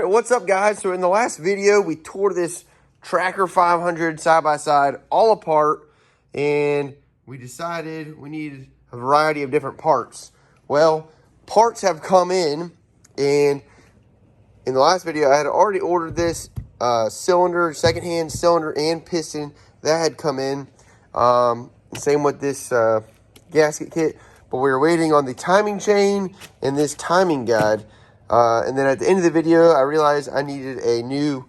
All right, what's up, guys? So in the last video, we tore this Tracker 500 side-by-side all apart, and we decided we needed a variety of different parts. Well, parts have come in, and in the last video, I had already ordered this cylinder, secondhand cylinder and piston. That had come in. Same with this gasket kit, but we were waiting on the timing chain and this timing guide. And then at the end of the video, I realized I needed a new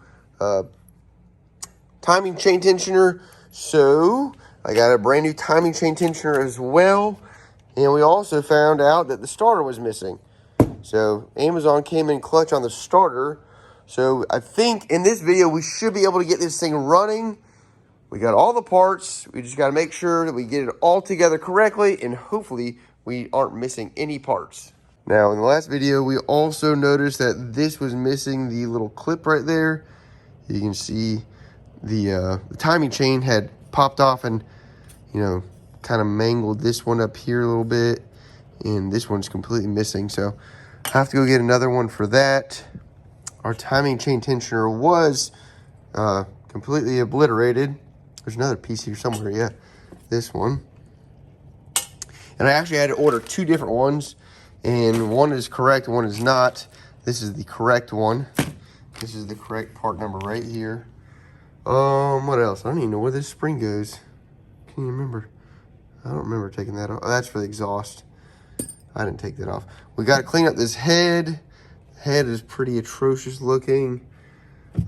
timing chain tensioner. So I got a brand new timing chain tensioner as well. And we also found out that the starter was missing. So Amazon came in clutch on the starter. So I think in this video, we should be able to get this thing running. We got all the parts. We just got to make sure that we get it all together correctly, and hopefully we aren't missing any parts. Now, in the last video, we also noticed that this was missing the little clip right there. You can see the timing chain had popped off and, kind of mangled this one up here a little bit. And this one's completely missing. So I have to go get another one for that. Our timing chain tensioner was completely obliterated. There's another piece here somewhere. Yeah, this one. And I actually had to order two different ones. And one is correct, one is not. This is the correct one. This is the correct part number right here. What else? I don't even know where this spring goes. Can't even remember. I don't remember taking that off. Oh, that's for the exhaust. I didn't take that off. We got to clean up this head. The head is pretty atrocious looking.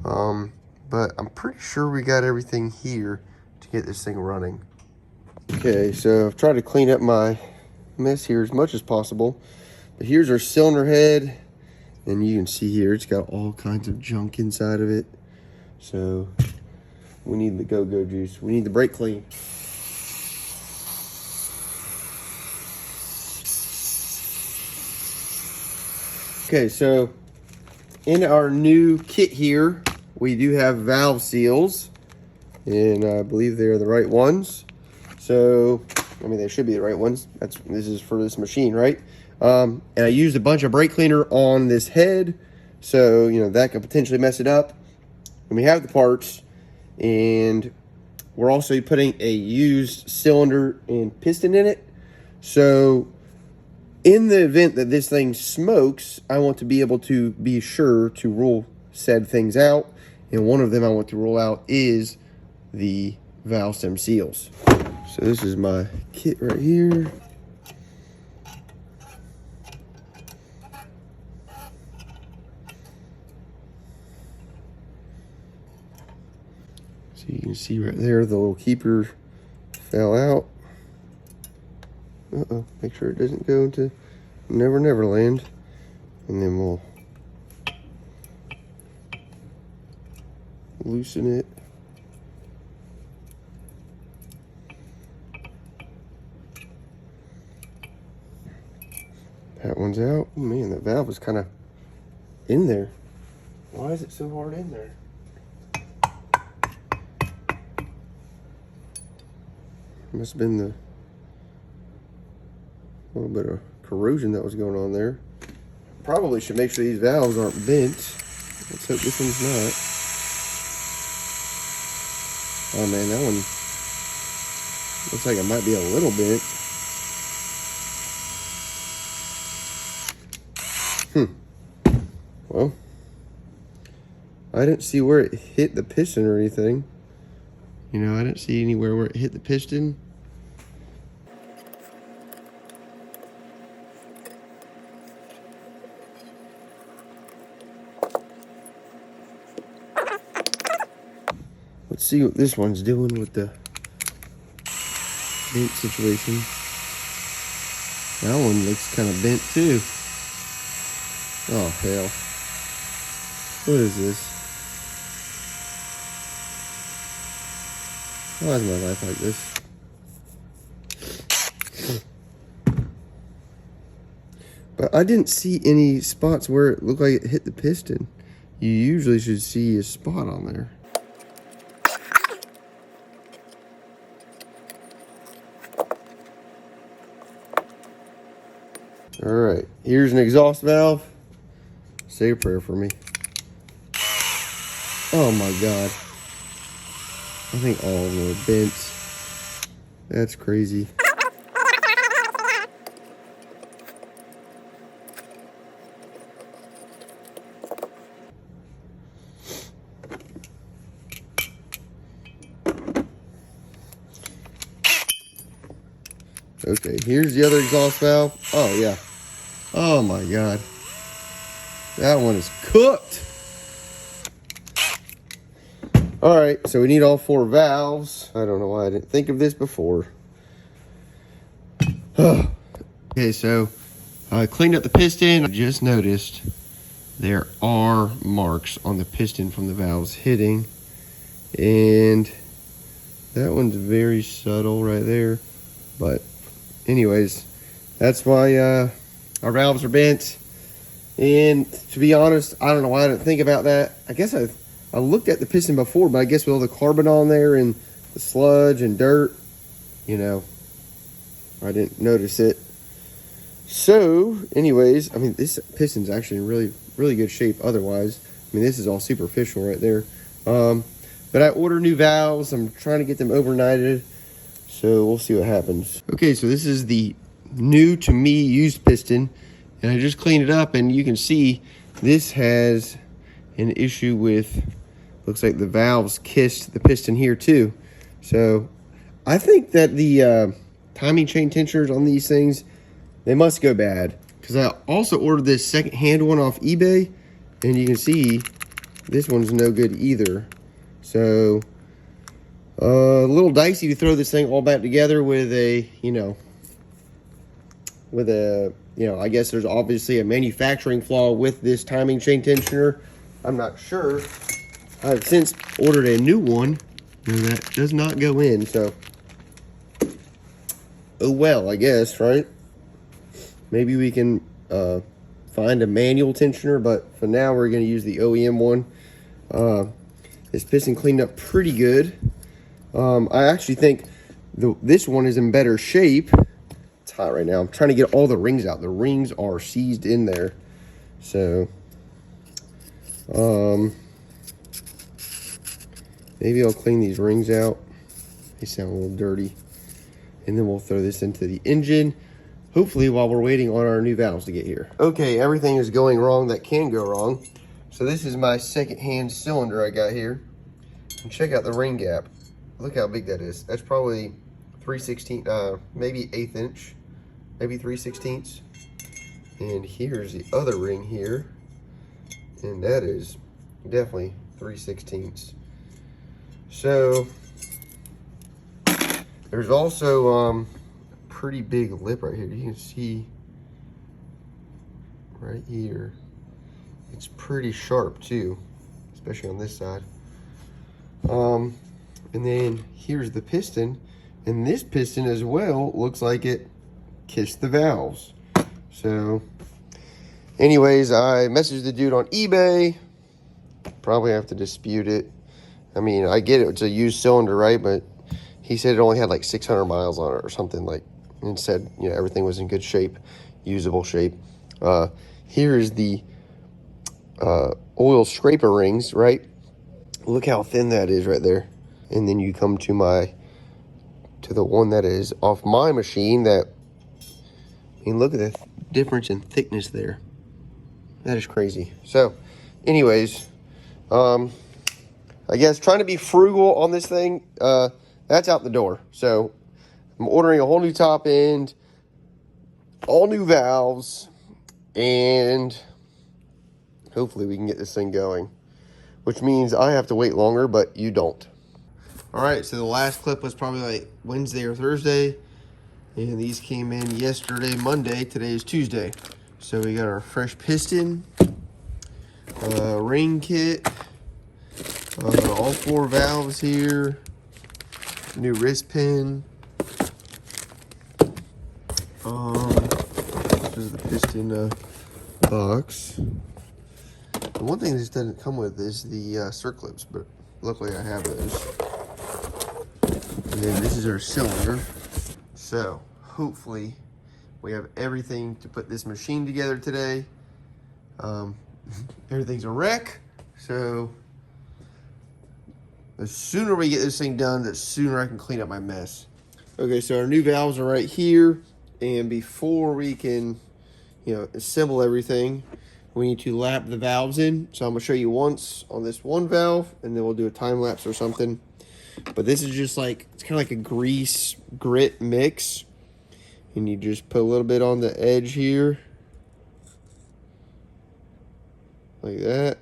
But I'm pretty sure we got everything here to get this thing running. Okay, so I've tried to clean up my mess here as much as possible. But here's our cylinder head, and you can see here it's got all kinds of junk inside of it. So we need the go-go juice. We need the brake clean. Okay, so in our new kit here, we do have valve seals, and I believe they're the right ones. So, I mean, they should be the right ones. This is for this machine, right? And I used a bunch of brake cleaner on this head, so, that could potentially mess it up. And we have the parts, and we're also putting a used cylinder and piston in it. So, in the event that this thing smokes, I want to be able to be sure to rule said things out. And one of them I want to rule out is the valve stem seals. So this is my kit right here. So you can see right there, the little keeper fell out. Make sure it doesn't go into Never Never Land. And then we'll loosen it. That one's out. Oh man, that valve is kind of in there. Why is it so hard in there? Must have been the little bit of corrosion that was going on there. Probably should make sure these valves aren't bent. Let's hope this one's not. Oh man, that one looks like it might be a little bent. Well, I didn't see where it hit the piston or anything. I didn't see anywhere where it hit the piston. Let's see what this one's doing with the bent situation. That one looks kind of bent too. Oh hell. What is this? Why is my life like this? But I didn't see any spots where it looked like it hit the piston. You usually should see a spot on there. All right, here's an exhaust valve. Say a prayer for me. Oh my God. I think all of them are bent. That's crazy. Okay, here's the other exhaust valve. Oh yeah. Oh my God. That one is cooked. All right, so we need all 4 valves. I don't know why I didn't think of this before. Okay, so I cleaned up the piston. I just noticed there are marks on the piston from the valves hitting. And that one's very subtle right there. But anyways, that's why our valves are bent. And to be honest, I don't know why I didn't think about that. I guess I looked at the piston before, but I guess with all the carbon on there and the sludge and dirt, you know, I didn't notice it. So, anyways, I mean, this piston's actually in really, really good shape otherwise. I mean, this is all superficial right there. But I ordered new valves. I'm trying to get them overnighted. So, we'll see what happens. Okay, so this is the new to me used piston. And I just cleaned it up, and you can see this has an issue with, looks like the valves kissed the piston here too. So, I think that the timing chain tensioners on these things, they must go bad, because I also ordered this second-hand one off eBay, and you can see this one's no good either. So, a little dicey to throw this thing all back together with a, I guess there's obviously a manufacturing flaw with this timing chain tensioner. I'm not sure. I've since ordered a new one that does not go in, so oh well, I guess, right? Maybe we can find a manual tensioner, but for now we're going to use the OEM one. This piston cleaned up pretty good. I actually think this one is in better shape. It's hot right now. I'm trying to get all the rings out. The rings are seized in there. So, maybe I'll clean these rings out. They sound a little dirty. And then we'll throw this into the engine, hopefully while we're waiting on our new valves to get here. Okay, everything is going wrong that can go wrong. So this is my second-hand cylinder I got here. And check out the ring gap. Look how big that is. That's probably 3/16, maybe 1/8 inch, maybe 3/16. And here's the other ring here, and that is definitely 3/16. So there's also a pretty big lip right here. You can see right here. It's pretty sharp too, especially on this side. And then here's the piston, and this piston as well looks like it kissed the valves. So anyways, I messaged the dude on eBay. Probably have to dispute it. I mean, I get it, it's a used cylinder, right? But he said it only had like 600 miles on it or something, like, and said, everything was in good shape, usable shape. Here is the oil scraper rings, right? Look how thin that is right there. And then you come to the one that is off my machine that, I mean, look at the difference in thickness there. That is crazy. So, anyways, I guess trying to be frugal on this thing, that's out the door. So, I'm ordering a whole new top end, all new valves, and hopefully we can get this thing going. Which means I have to wait longer, but you don't. All right, so the last clip was probably like Wednesday or Thursday. And these came in yesterday, Monday. Today is Tuesday. So we got our fresh piston, ring kit, all 4 valves here, new wrist pin. This is the piston box. The one thing this doesn't come with is the circlips, but luckily I have those. And then this is our cylinder. So hopefully we have everything to put this machine together today. Everything's a wreck, so The sooner we get this thing done, the sooner I can clean up my mess. Okay, so our new valves are right here, and before we can, assemble everything, we need to lap the valves in. So I'm gonna show you once on this one valve, and then we'll do a time lapse or something. But this is just like, it's kind of like a grease grit mix, and you just put a little bit on the edge here, like that.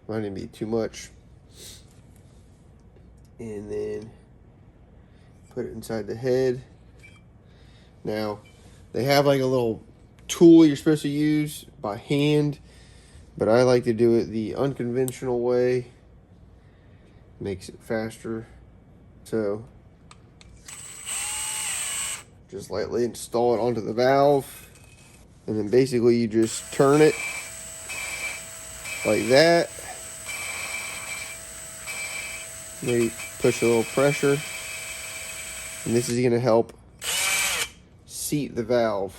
Might even be too much. And then put it inside the head. Now, they have like a little tool you're supposed to use by hand, but I like to do it the unconventional way. Makes it faster. So, just lightly install it onto the valve, and then basically you just turn it like that. Maybe push a little pressure, and this is going to help seat the valve.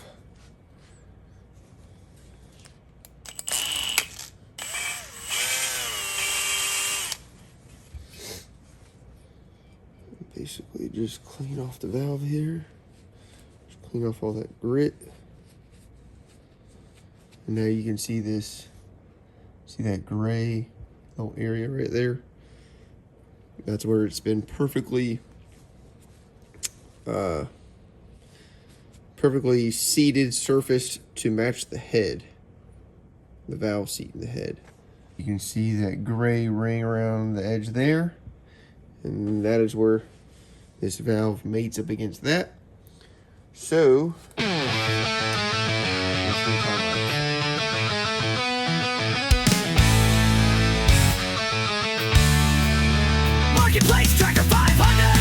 Basically just clean off the valve here. Just clean off all that grit. And now you can see this, see that gray little area right there? That's where it's been perfectly seated, surfaced to match the head, the valve seat in the head. You can see that gray ring around the edge there, and that is where this valve mates up against that. So, Marketplace Tracker 500.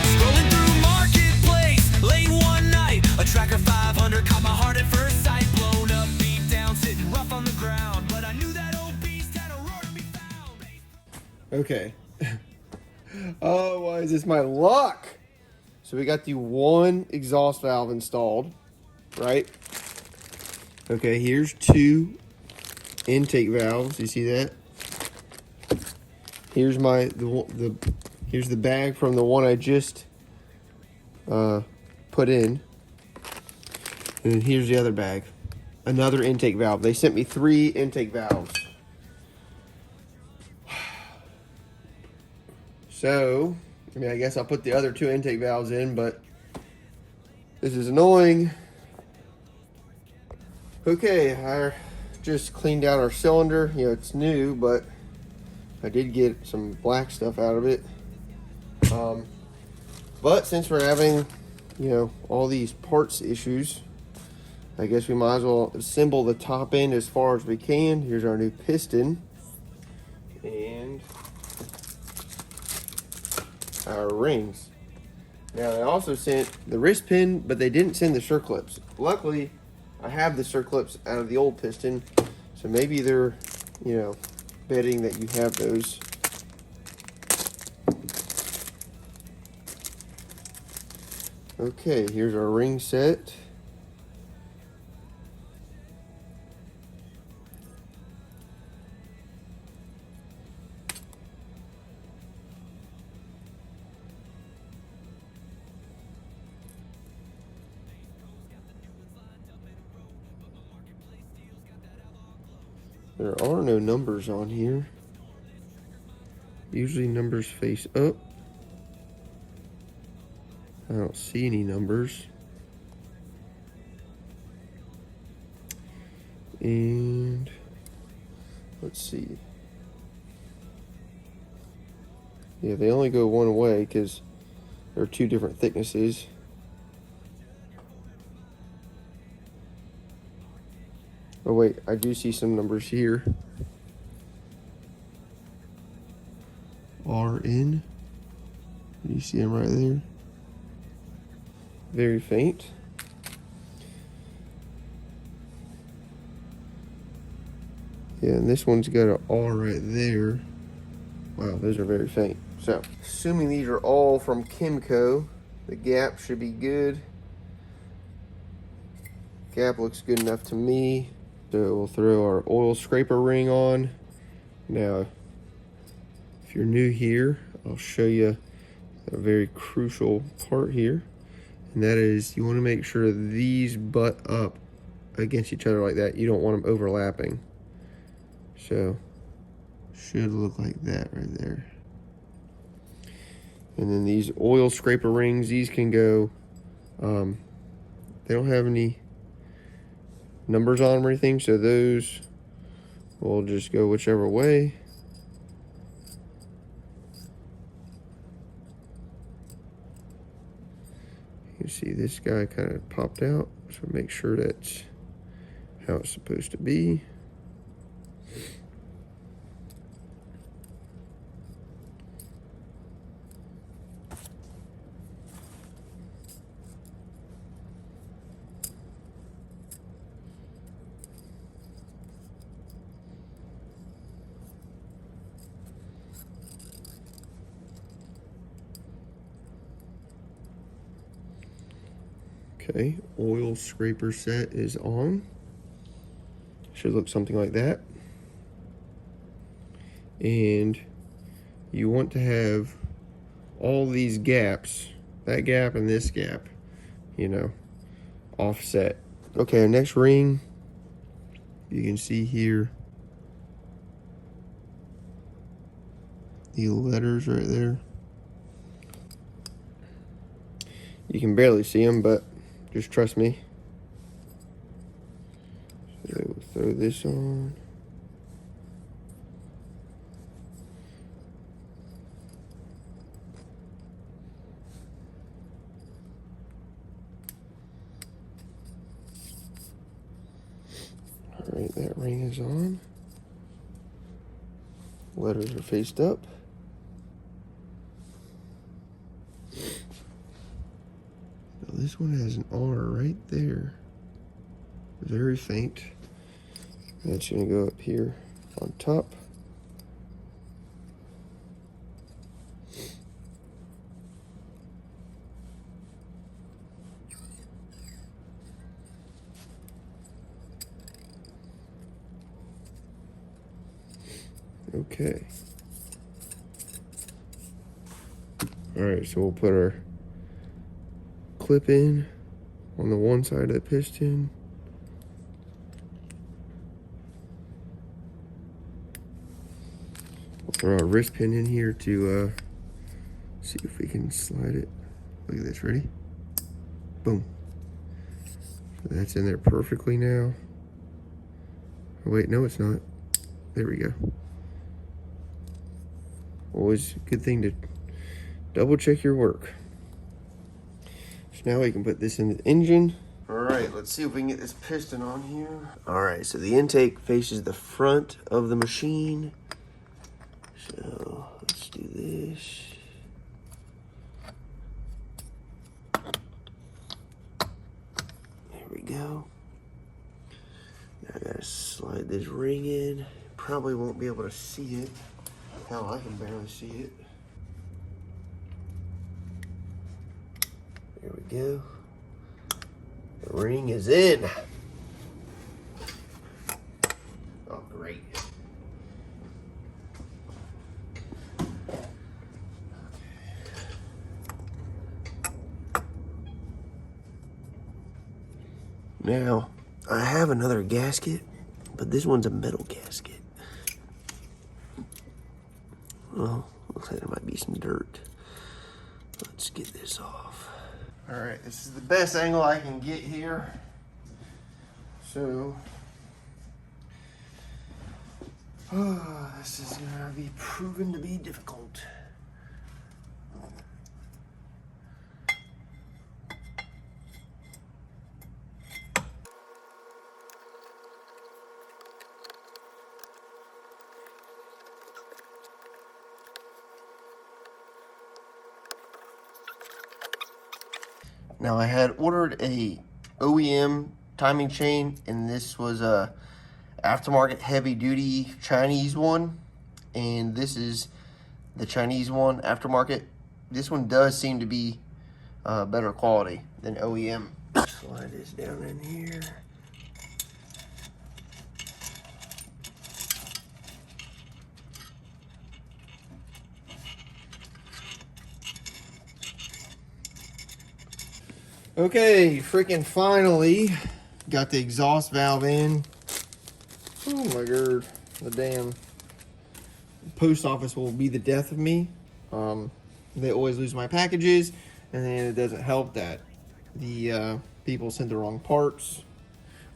Scrolling through Marketplace late one night, a Tracker 500 caught my heart at first sight. Blown up, beat down, sitting rough on the ground, but I knew that old beast had a roar to be found. okay. Oh, why is this my luck? So we got the one exhaust valve installed, right? Okay, here's two intake valves. You see that? Here's here's the bag from the one I just put in, and then here's the other bag, another intake valve. They sent me 3 intake valves. So, I mean, I guess I'll put the other 2 intake valves in, but this is annoying. Okay, I just cleaned out our cylinder. It's new, but I did get some black stuff out of it. But since we're having, all these parts issues, I guess we might as well assemble the top end as far as we can. Here's our new piston. And our rings. Now they also sent the wrist pin, but they didn't send the circlips. Luckily, I have the circlips out of the old piston, so maybe they're, betting that you have those. Okay, here's our ring set. There are no numbers on here. Usually numbers face up. I don't see any numbers. And let's see. Yeah, they only go one way because there are 2 different thicknesses. Oh wait, I do see some numbers here. RN. You see them right there? Very faint. Yeah, and this one's got an R right there. Wow, those are very faint. So, assuming these are all from Kimco, the gap should be good. Gap looks good enough to me. So we'll throw our oil scraper ring on. Now, if you're new here, I'll show you a very crucial part here. And that is, you want to make sure these butt up against each other like that. You don't want them overlapping. So, should look like that right there. And then these oil scraper rings, these can go, they don't have any numbers on them or anything, so those will just go whichever way. You can see this guy kind of popped out, so make sure that's how it's supposed to be. Okay, oil scraper set is on. Should look something like that. And you want to have all these gaps, that gap and this gap, you know, offset. Okay, our next ring, you can see here the letters right there. You can barely see them, but just trust me. So we'll throw this on. All right, that ring is on. Letters are faced up. This one has an R right there. Very faint. That's gonna go up here on top. Okay. All right, so we'll put our clip in on the one side of the piston. We'll throw our wrist pin in here to see if we can slide it. Look at this, ready? Boom. So that's in there perfectly now. Oh wait, no it's not. There we go. Always a good thing to double check your work. So now we can put this in the engine. All right, let's see if we can get this piston on here. All right, so the intake faces the front of the machine. So let's do this. There we go. Now I gotta slide this ring in. Probably won't be able to see it. Hell, I can barely see it. There we go. The ring is in. Oh, great. Now, I have another gasket, but this one's a metal gasket. Well, looks like there might be some dirt. Let's get this off. All right, this is the best angle I can get here. So, this is gonna be proven to be difficult. Now I had ordered a OEM timing chain, and this was a aftermarket heavy duty Chinese one, and this is the Chinese one aftermarket. This one does seem to be better quality than OEM. Slide this down in here. Okay, freaking finally got the exhaust valve in. Oh my god, the damn post office will be the death of me. They always lose my packages, and then it doesn't help that the people send the wrong parts.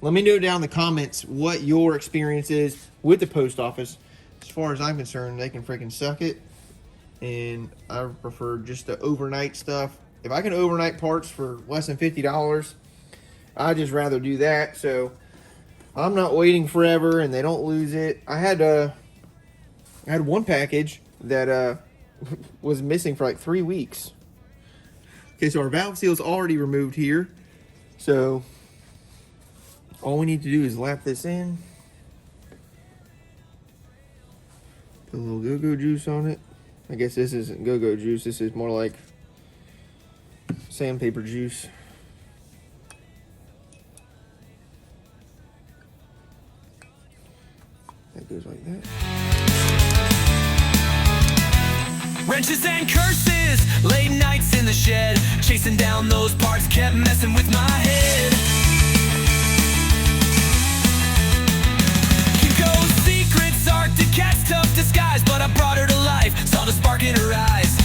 Let me know down in the comments what your experience is with the post office. As far as I'm concerned, they can freaking suck it, and I prefer just the overnight stuff. If I can overnight parts for less than $50, I'd just rather do that. So I'm not waiting forever, and they don't lose it. I had one package that was missing for like 3 weeks. Okay, so our valve seal is already removed here. So all we need to do is lap this in. Put a little go-go juice on it. I guess this isn't go-go juice. This is more like sandpaper juice. That goes like that. Wrenches and curses, late nights in the shed, chasing down those parts kept messing with my head. Kinko's secrets, Arctic Cat's tough disguise, but I brought her to life, saw the spark in her eyes.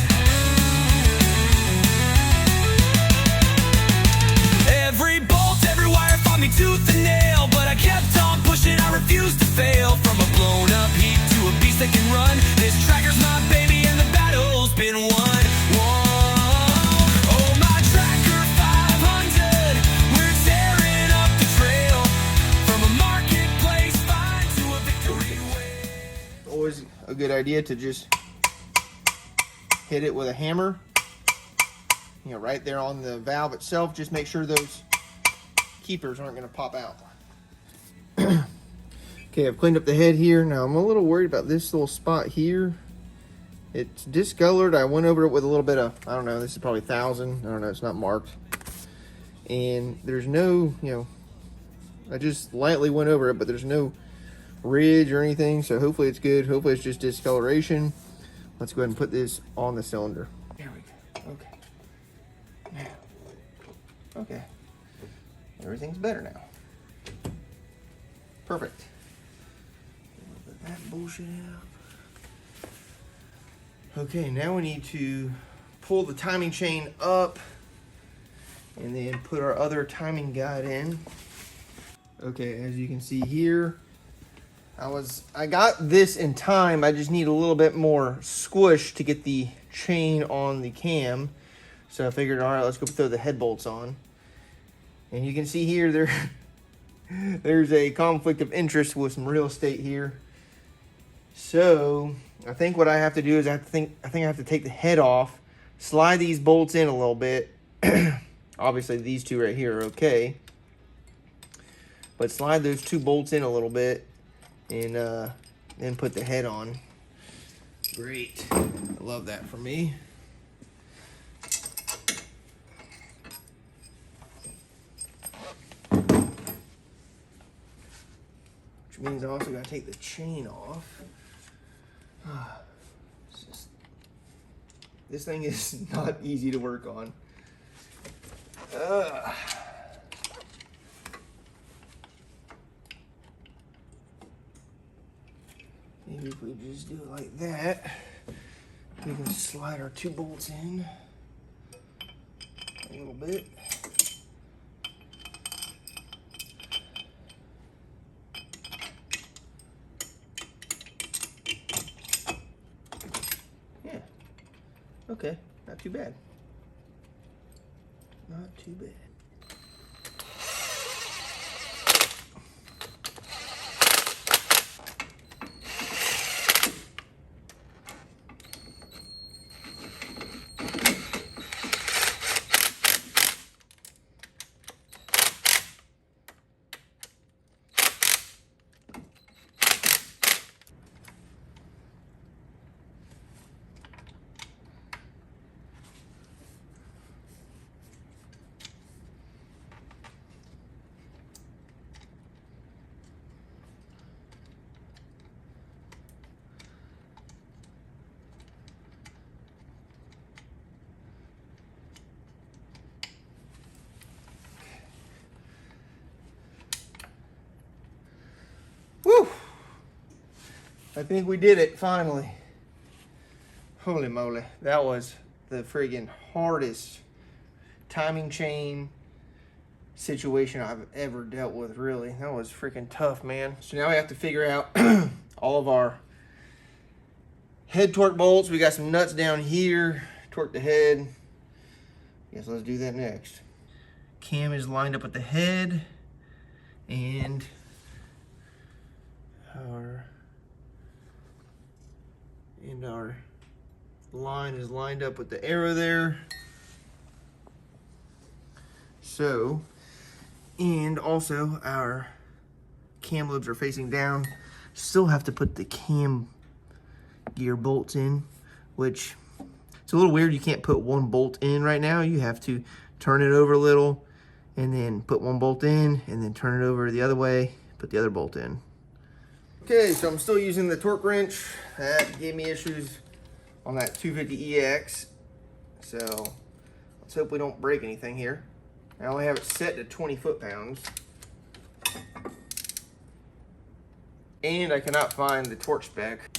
Every bolt, every wire fought me tooth and nail, but I kept on pushing, I refused to fail. From a blown up heap to a beast that can run, this tracker's my baby and the battle's been won. Whoa. Oh, my tracker 500, we're tearing up the trail, from a marketplace find to a victory way. Always a good idea to just hit it with a hammer. You know, right there on the valve itself. Just make sure those keepers aren't going to pop out. Okay, I've cleaned up the head here. Now I'm a little worried about this little spot here. It's discolored. I went over it with a little bit of, I don't know, this is probably 1000. I don't know, it's not marked. And there's no, you know, I just lightly went over it, but there's no ridge or anything. So hopefully it's good. Hopefully it's just discoloration. Let's go ahead and put this on the cylinder. There we go. Okay. Now. Okay. Everything's better now. Perfect. Put that bullshit out. Okay, now we need to pull the timing chain up and then put our other timing guide in. Okay, as you can see here, I got this in time. I just need a little bit more squish to get the chain on the cam. So I figured, all right, let's go throw the head bolts on. And you can see here, there's a conflict of interest with some real estate here. So I think what I have to do is I think I have to take the head off, slide these bolts in a little bit. Obviously these two right here are okay, but slide those two bolts in a little bit and then put the head on. Great, I love that for me. Which means I also got to take the chain off. This thing is not easy to work on. Maybe if we just do it like that, we can slide our two bolts in a little bit. Okay, not too bad. Not too bad. I think we did it finally. Holy moly, that was the friggin' hardest timing chain situation I've ever dealt with, really. That was freaking tough, man. So now we have to figure out all of our head torque bolts. We got some nuts down here, torque the head. Guess let's do that next. Cam is lined up with the head, and our line is lined up with the arrow there. So, and also our cam lobes are facing down. Still have to put the cam gear bolts in, which it's a little weird. You can't put one bolt in right now. You have to turn it over a little and then put one bolt in and then turn it over the other way, put the other bolt in. Okay, so I'm still using the torque wrench. That gave me issues on that 250EX. So let's hope we don't break anything here. I only have it set to 20 foot-pounds. And I cannot find the torque spec.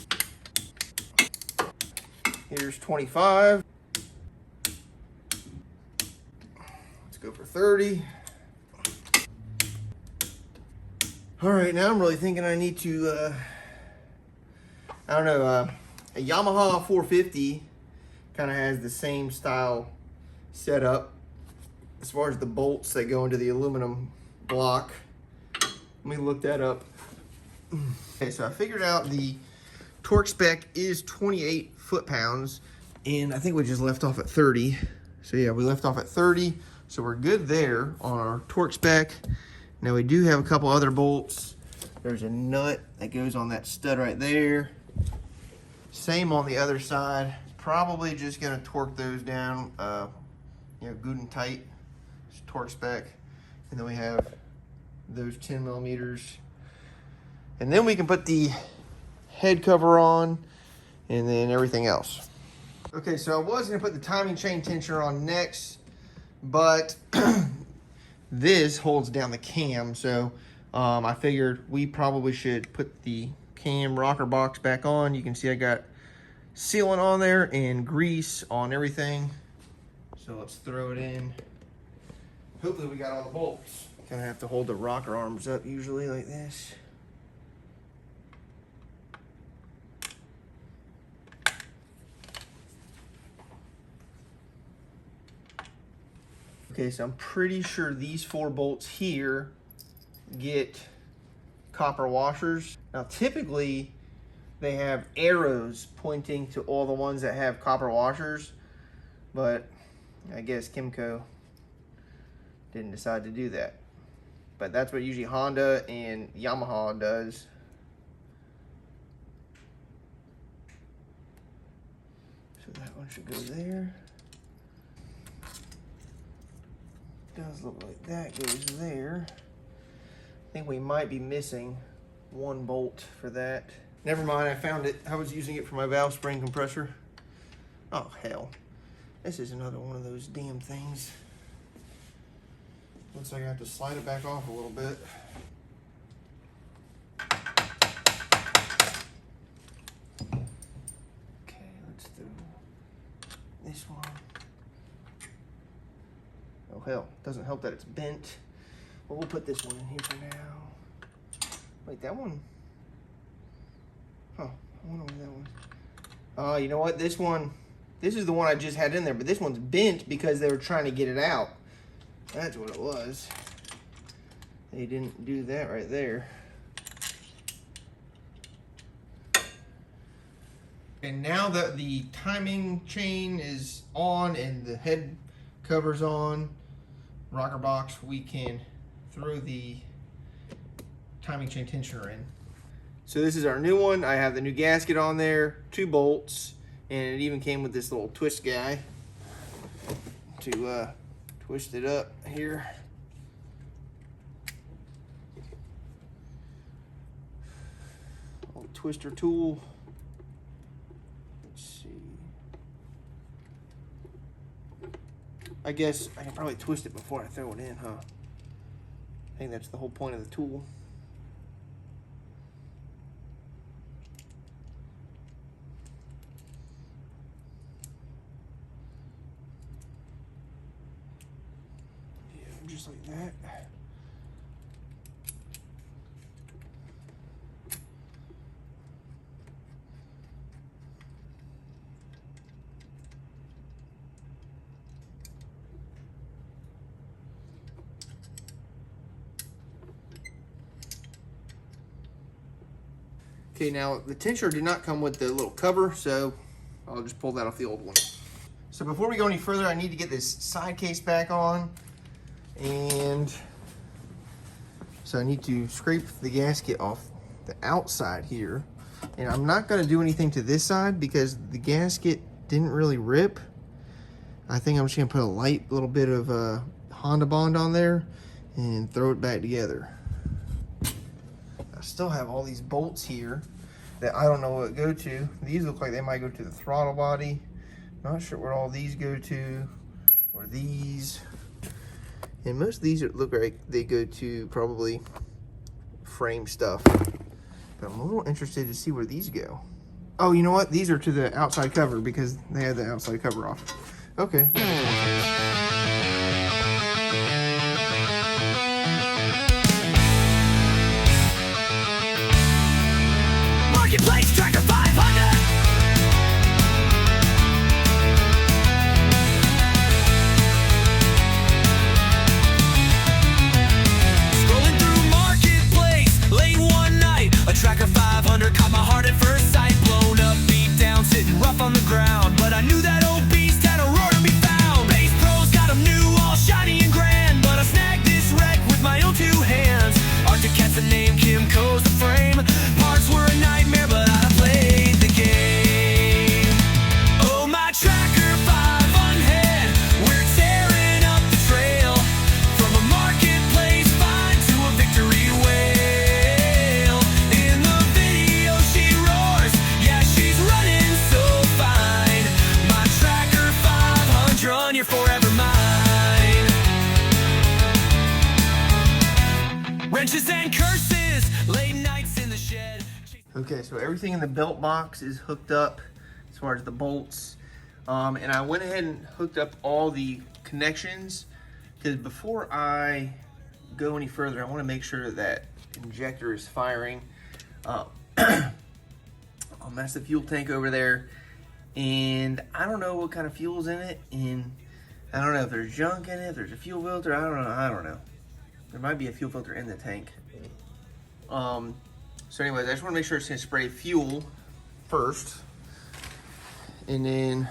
Here's 25. Let's go for 30. All right, now I'm really thinking I need to, I don't know, a Yamaha 450 kind of has the same style setup as far as the bolts that go into the aluminum block. Let me look that up. Okay, so I figured out the torque spec is 28 foot-pounds, and I think we just left off at 30. So yeah, we left off at 30, so we're good there on our torque spec. Now we do have a couple other bolts. There's a nut that goes on that stud right there. Same on the other side. Probably just gonna torque those down, good and tight. It's torque spec. And then we have those 10 millimeters. And then we can put the head cover on and then everything else. Okay, so I was gonna put the timing chain tensioner on next, but this holds down the cam, so I figured we probably should put the cam rocker box back on. You can see I got sealant on there and grease on everything. So let's throw it in. Hopefully we got all the bolts. Kind of have to hold the rocker arms up usually like this. Okay, so I'm pretty sure these 4 bolts here get copper washers. Now typically they have arrows pointing to all the ones that have copper washers, but I guess Kimco didn't decide to do that. But that's what usually Honda and Yamaha does. So that one should go there. Does look like that goes there. I think we might be missing 1 bolt for that. Never mind, I found it. I was using it for my valve spring compressor. Oh hell. This is another one of those damn things. Looks like I have to slide it back off a little bit. Okay, let's do this one. Oh hell, doesn't help that it's bent. Well, we'll put this one in here for now. Wait, that one? Huh, I wonder where that one. You know what, this is the one I just had in there, but this one's bent because they were trying to get it out. That's what it was. They didn't do that right there. And now that the timing chain is on and the head cover's on, rocker box, we can throw the timing chain tensioner in. So this is our new one. I have the new gasket on there, 2 bolts, and it even came with this little twist guy to twist it up here. Little twister tool. Let's see. I guess I can probably twist it before I throw it in, huh? I think that's the whole point of the tool. just like that. Okay, now the tensioner did not come with the little cover, so I'll just pull that off the old one. So before we go any further, I need to get this side case back on. And so I need to scrape the gasket off the outside here. And I'm not gonna do anything to this side because the gasket didn't really rip. I think I'm just gonna put a light little bit of Honda Bond on there and throw it back together. I still have all these bolts here that I don't know what go to. These look like they might go to the throttle body. Not sure where all these go to, or these. And most of these look like they go to probably frame stuff. But I'm a little interested to see where these go. Oh, you know what? These are to the outside cover because they had the outside cover off. Okay. Marketplace Tracker 500. Scrolling through Marketplace late one night, a Tracker 500 caught my heart at first sight. Blown up, beat down, sitting rough on the ground, but I knew that old beast had a roar to be found. Base Pros got 'em new, all shiny and grand, but I snagged this wreck with my own two hands. Arctic Cat's the name, Kimco's the frame. Parts were a nightmare, but I played the game. Oh, my Tracker 500, we're tearing up the trail. From a marketplace find to a victory wail. In the video she roars, yeah, she's running so fine. My Tracker 500, you're forever mine. Wrenches and curses, late nights in the shed. Okay, so everything in the belt box is hooked up as far as the bolts. And I went ahead and hooked up all the connections because before I go any further, I want to make sure that injector is firing. I'll mess the fuel tank over there, and I don't know what kind of fuel's in it, and I don't know if there's junk in it, if there's a fuel filter, I don't know. There might be a fuel filter in the tank. So anyways, I just want to make sure it's going to spray fuel first. And then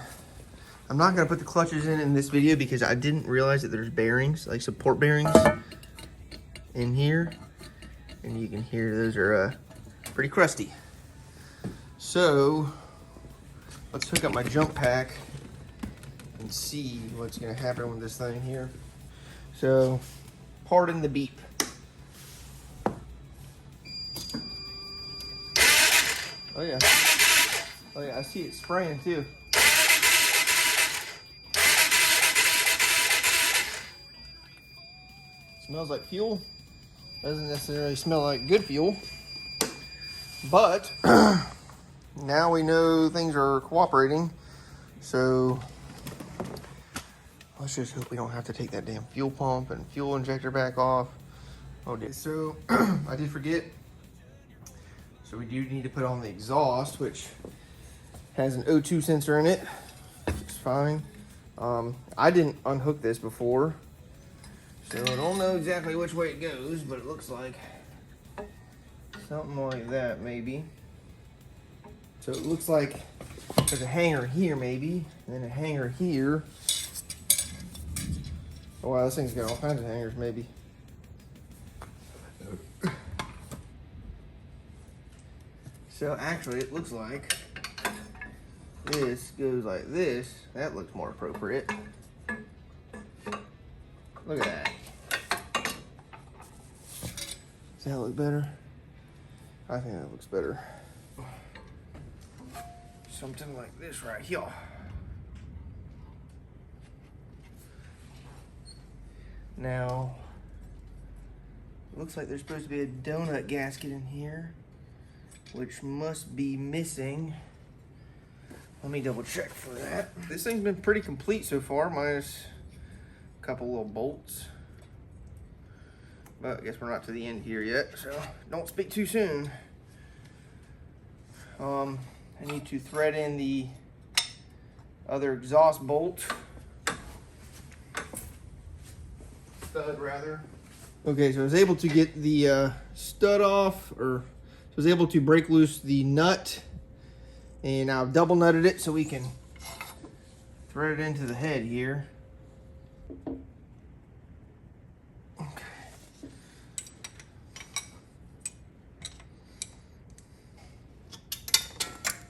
I'm not going to put the clutches in this video because I didn't realize that there's bearings, like support bearings in here. And you can hear those are pretty crusty. So let's hook up my jump pack and see what's going to happen with this thing here. So pardon the beep. Oh yeah. Oh yeah, I see it spraying too. Smells like fuel. Doesn't necessarily smell like good fuel. But now we know things are cooperating. So let's just hope we don't have to take that damn fuel pump and fuel injector back off. Oh dear. So I did forget. So we do need to put on the exhaust, which has an O2 sensor in it. It's fine. I didn't unhook this before, so I don't know exactly which way it goes, but it looks like something like that, maybe. So it looks like there's a hanger here, maybe, and then a hanger here. Oh wow, this thing's got all kinds of hangers, maybe. So actually, it looks like this goes like this. That looks more appropriate. Look at that. Does that look better? I think that looks better. Something like this right here. Now, looks like there's supposed to be a donut gasket in here, which must be missing. Let me double check for that. This thing's been pretty complete so far, minus a couple little bolts. But I guess we're not to the end here yet, so don't speak too soon. I need to thread in the other exhaust bolt. Stud, rather. Okay, so I was able to get the stud off, or I was able to break loose the nut, and I've double nutted it so we can thread it into the head here. Okay.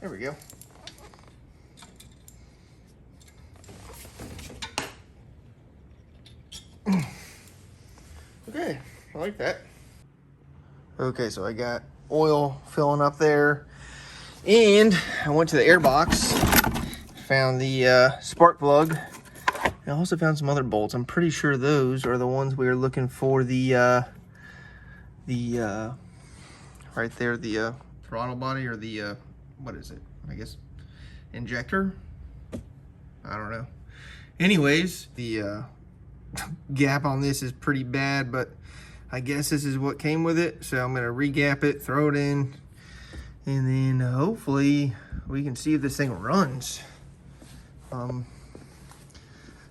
There we go. Okay, I like that. Okay, so I got oil filling up there, and I went to the air box, found the spark plug. I also found some other bolts. I'm pretty sure those are the ones we were looking for. The right there, the throttle body, or the what is it? I guess injector. I don't know. Anyways, the gap on this is pretty bad, but I guess this is what came with it. So I'm gonna re-gap it, throw it in, and then hopefully we can see if this thing runs.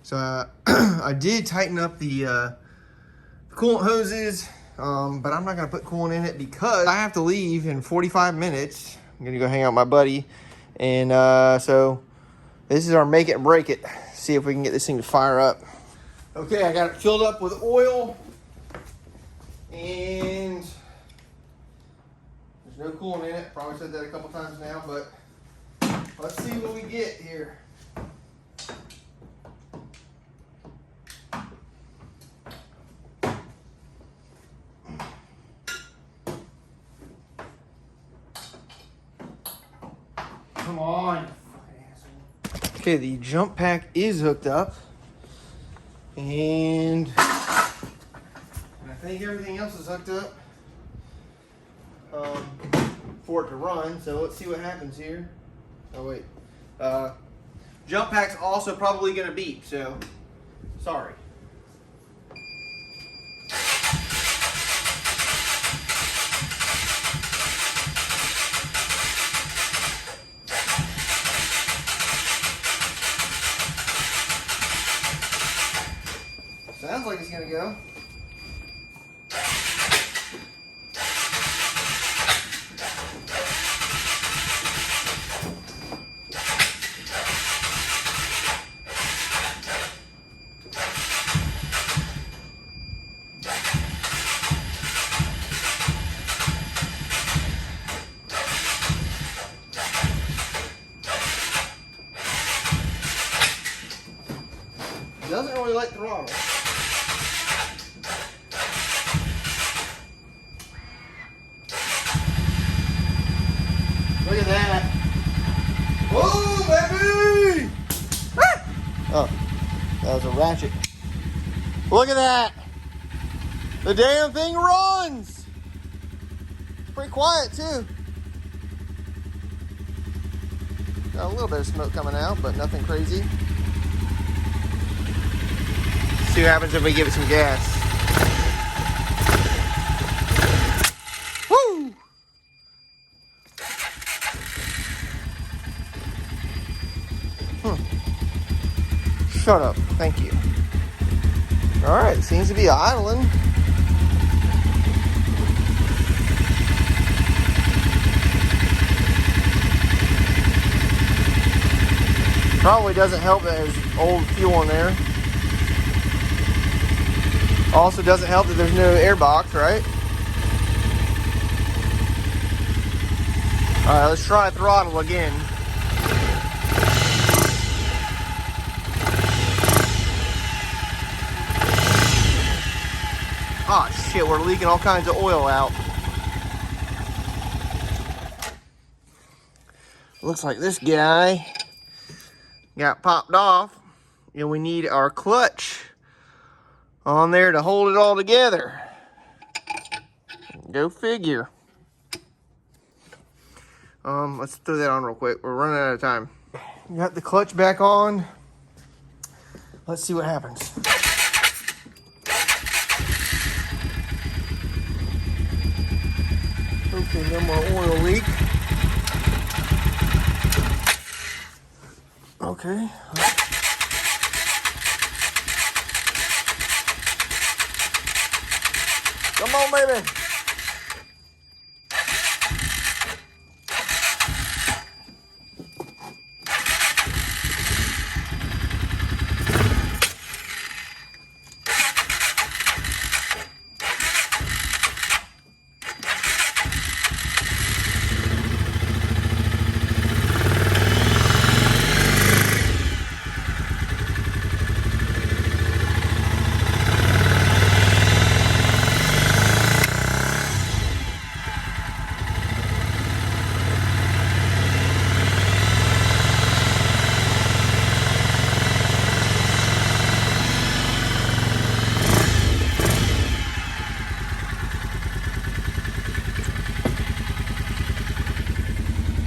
So I did tighten up the coolant hoses, but I'm not gonna put coolant in it because I have to leave in 45 minutes. I'm gonna go hang out with my buddy, and so this is our make it and break it. See if we can get this thing to fire up. Okay, I got it filled up with oil, and there's no coolant in it. Probably said that a couple times now, but let's see what we get here. Come on. Okay, the jump pack is hooked up, and I think everything else is hooked up for it to run. So let's see what happens here. Oh wait, jump pack's also probably gonna beep. So sorry. Sounds like it's gonna go. Doesn't really like throttle. Look at that. Whoa, baby! Ah! Oh, that was a ratchet. Look at that. The damn thing runs. It's pretty quiet, too. Got a little bit of smoke coming out, but nothing crazy. See what happens if we give it some gas. Woo! Shut up. Thank you. All right, seems to be idling. Probably doesn't help that there's old fuel in there. Also doesn't help that there's no air box, right? All right, let's try throttle again. Oh shit, we're leaking all kinds of oil out. Looks like this guy got popped off, and we need our clutch on there to hold it all together. Go figure. Let's throw that on real quick. We're running out of time. Got the clutch back on. Let's see what happens. Hopefully no more oil leak. Okay. Come on, baby.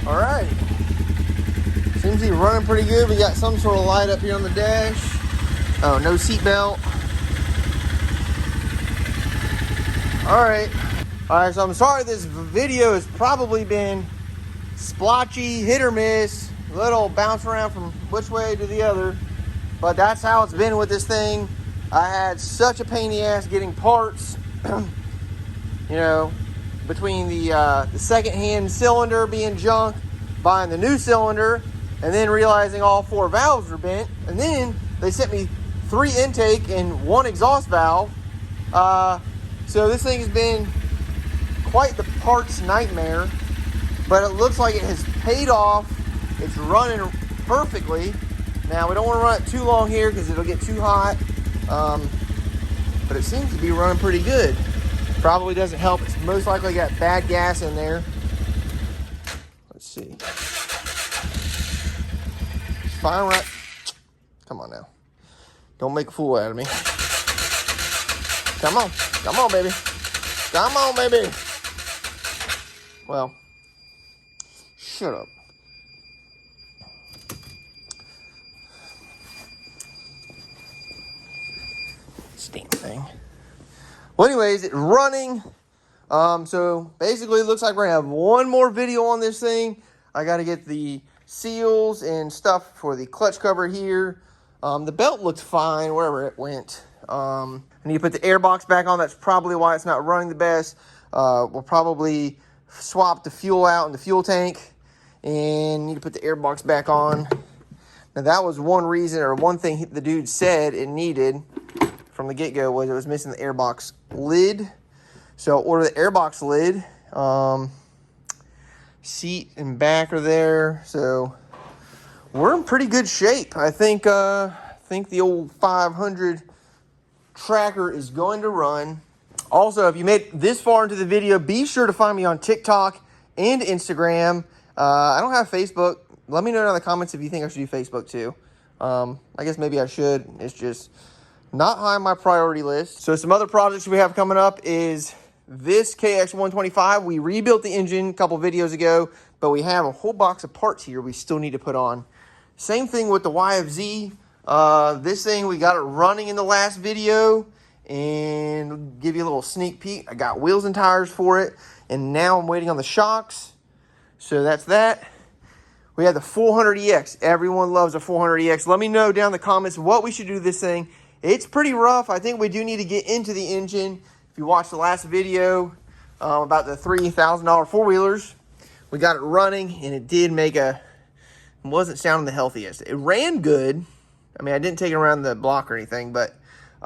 All right. Seems to be running pretty good. We got some sort of light up here on the dash. Oh, no seatbelt. All right. All right, so I'm sorry this video has probably been splotchy, hit or miss, a little bounce around from which way to the other. But that's how it's been with this thing. I had such a pain in the ass getting parts, you know, between the second-hand cylinder being junk, buying the new cylinder, and then realizing all 4 valves were bent. And then they sent me 3 intake and 1 exhaust valve. So this thing has been quite the parts nightmare, but it looks like it has paid off. It's running perfectly. Now, we don't want to run it too long here because it'll get too hot, but it seems to be running pretty good. Probably doesn't help. It's most likely got bad gas in there. Let's see. Fine, right? Come on now. Don't make a fool out of me. Come on. Come on, baby. Come on, baby. Well, shut up. Stink thing. Well, anyways, it's running. So basically it looks like we're gonna have one more video on this thing. I got to get the seals and stuff for the clutch cover here. The belt looks fine wherever it went. I need to put the air box back on. That's probably why it's not running the best. We'll probably swap the fuel out in the fuel tank and need to put the air box back on. Now that was one reason, or one thing the dude said it needed from the get-go, was it was missing the air box lid. So I'll order the air box lid. Seat and back are there. So we're in pretty good shape. I think the old 500 tracker is going to run. Also, if you made it this far into the video, be sure to find me on TikTok and Instagram. I don't have Facebook. Let me know in the comments if you think I should do Facebook too. I guess maybe I should. It's just not high on my priority list. So some other projects we have coming up is this KX125. We rebuilt the engine a couple videos ago, but we have a whole box of parts here we still need to put on. Same thing with the YFZ. This thing, we got it running in the last video, and give you a little sneak peek. I got wheels and tires for it, and now I'm waiting on the shocks. So that's that. We have the 400EX. Everyone loves a 400EX. Let me know down in the comments what we should do to this thing. It's pretty rough. I think we do need to get into the engine. If you watched the last video about the $3,000 four-wheelers, we got it running, and it did make it wasn't sounding the healthiest. It ran good. I mean, I didn't take it around the block or anything, but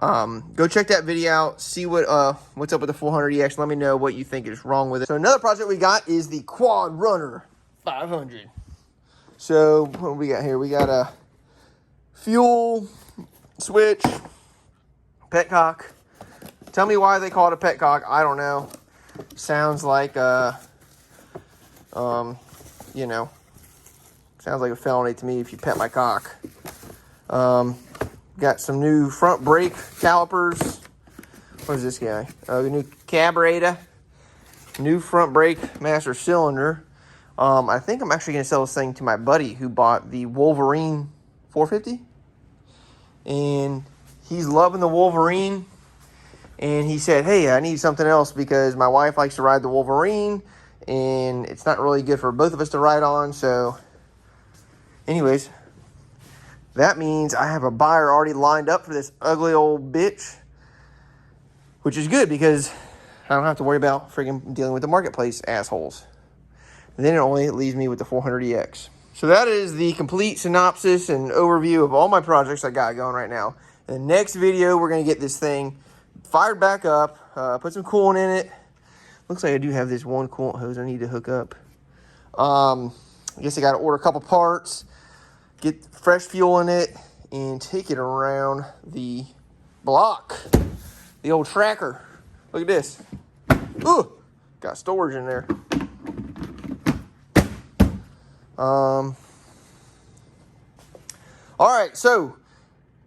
go check that video out. See what's up with the 400EX. Let me know what you think is wrong with it. So another project we got is the Quad Runner 500. So what do we got here? We got a fuel switch, petcock. Tell me why they call it a petcock. I don't know. Sounds like you know, sounds like a felony to me if you pet my cock. Got some new front brake calipers. What is this guy? The new carburetor. New front brake master cylinder. I think I'm actually going to sell this thing to my buddy who bought the Wolverine 450. And he's loving the Wolverine. And he said, hey, I need something else because my wife likes to ride the Wolverine. and it's not really good for both of us to ride on. So anyways, that means I have a buyer already lined up for this ugly old bitch, which is good because I don't have to worry about freaking dealing with the marketplace assholes. And then it only leaves me with the 400EX. So that is the complete synopsis and overview of all my projects I got going right now. In the next video, we're going to get this thing fired back up, put some coolant in it. Looks like I do have this one coolant hose I need to hook up. I guess I got to order a couple parts, get fresh fuel in it, and take it around the block. The old tracker. Look at this. Ooh, got storage in there. All right, so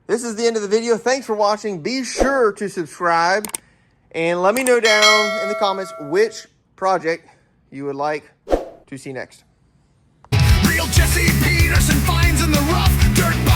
this is the end of the video. Thanks for watching. Be sure to subscribe and let me know down in the comments which project you would like to see next. Real Jesse Peterson finds in the rough dirt.